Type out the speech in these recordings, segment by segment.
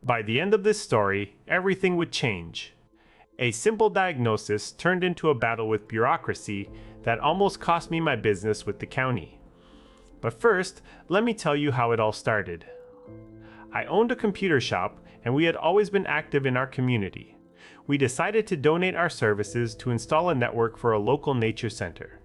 By the end of this story, everything would change. A simple diagnosis turned into a battle with bureaucracy that almost cost me my business with the county. But first, let me tell you how it all started. I owned a computer shop, and we had always been active in our community. We decided to donate our services to install a network for a local nature center.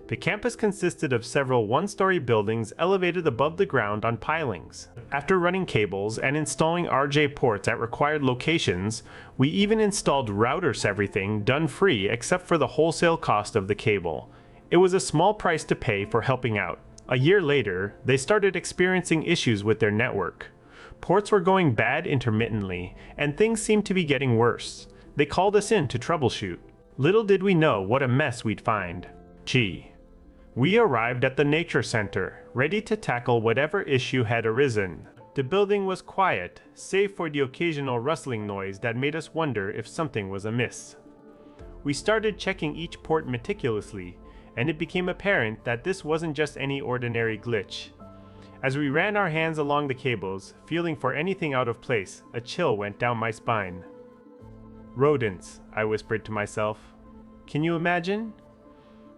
The campus consisted of several one-story buildings elevated above the ground on pilings. After running cables and installing RJ ports at required locations, we even installed routers, everything done free except for the wholesale cost of the cable. It was a small price to pay for helping out. A year later, they started experiencing issues with their network. Ports were going bad intermittently, and things seemed to be getting worse. They called us in to troubleshoot. Little did we know what a mess we'd find. Gee. We arrived at the nature center, ready to tackle whatever issue had arisen. The building was quiet, save for the occasional rustling noise that made us wonder if something was amiss. We started checking each port meticulously, and it became apparent that this wasn't just any ordinary glitch. As we ran our hands along the cables, feeling for anything out of place, a chill went down my spine. Rodents, I whispered to myself. Can you imagine?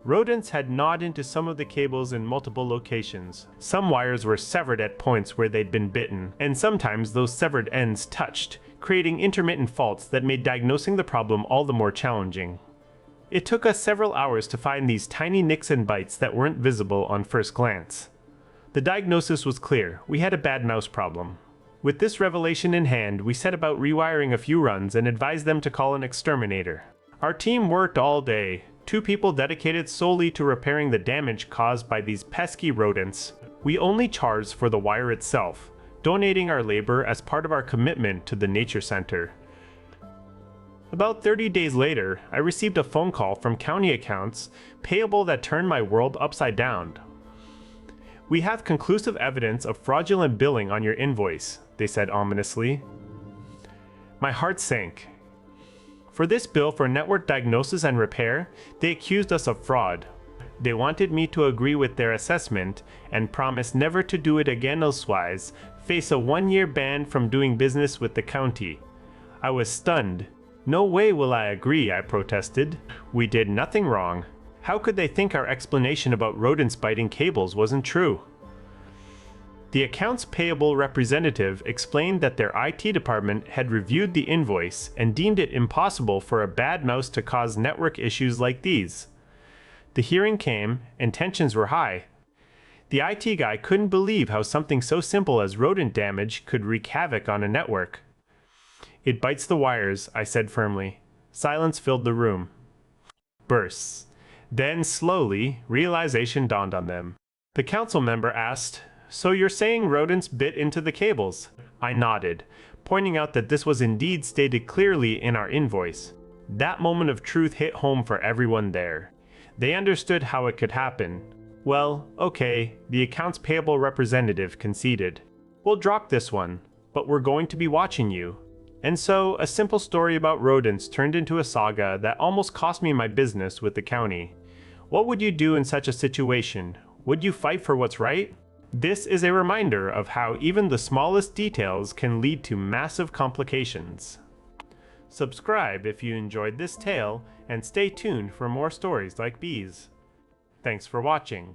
Rodents had gnawed into some of the cables in multiple locations. Some wires were severed at points where they'd been bitten, and sometimes those severed ends touched, creating intermittent faults that made diagnosing the problem all the more challenging. It took us several hours to find these tiny nicks and bites that weren't visible on first glance. The diagnosis was clear: we had a bad mouse problem. With this revelation in hand, we set about rewiring a few runs and advised them to call an exterminator. Our team worked all day. 2 people dedicated solely to repairing the damage caused by these pesky rodents. We only charged for the wire itself, donating our labor as part of our commitment to the nature center. About 30 days later, I received a phone call from county accounts payable that turned my world upside down. We have conclusive evidence of fraudulent billing on your invoice, they said ominously. My heart sank. For this bill for network diagnosis and repair, they accused us of fraud. They wanted me to agree with their assessment and promise never to do it again, elsewise face a 1-year ban from doing business with the county. I was stunned. No way will I agree, I protested. We did nothing wrong. How could they think our explanation about rodents biting cables wasn't true? The accounts payable representative explained that their IT department had reviewed the invoice and deemed it impossible for a bad mouse to cause network issues like these. The hearing came, and tensions were high. The IT guy couldn't believe how something so simple as rodent damage could wreak havoc on a network. It bites the wires, I said firmly. Silence filled the room. Bursts. Then, slowly, realization dawned on them. The council member asked, "So you're saying rodents bit into the cables?" I nodded, pointing out that this was indeed stated clearly in our invoice. That moment of truth hit home for everyone there. They understood how it could happen. Well, okay, the accounts payable representative conceded. We'll drop this one, but we're going to be watching you. And so, a simple story about rodents turned into a saga that almost cost me my business with the county. What would you do in such a situation? Would you fight for what's right? This is a reminder of how even the smallest details can lead to massive complications. Subscribe if you enjoyed this tale, and stay tuned for more stories like these. Thanks for watching.